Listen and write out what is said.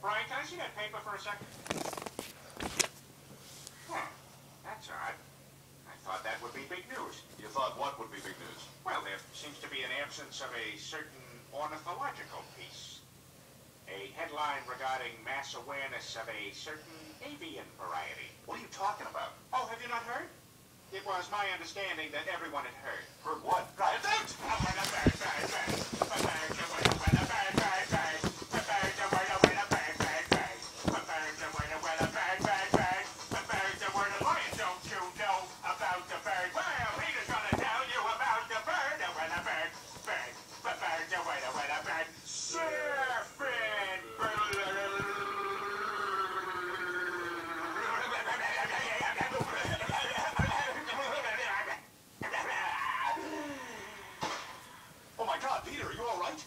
Brian, can I see that paper for a second? That's odd. I thought that would be big news. You thought what would be big news? Well, there seems to be an absence of a certain ornithological piece. A headline regarding mass awareness of a certain avian variety. What are you talking about? Oh, have you not heard? It was my understanding that everyone had heard. Heard what? Oh my God, Peter, are you all right?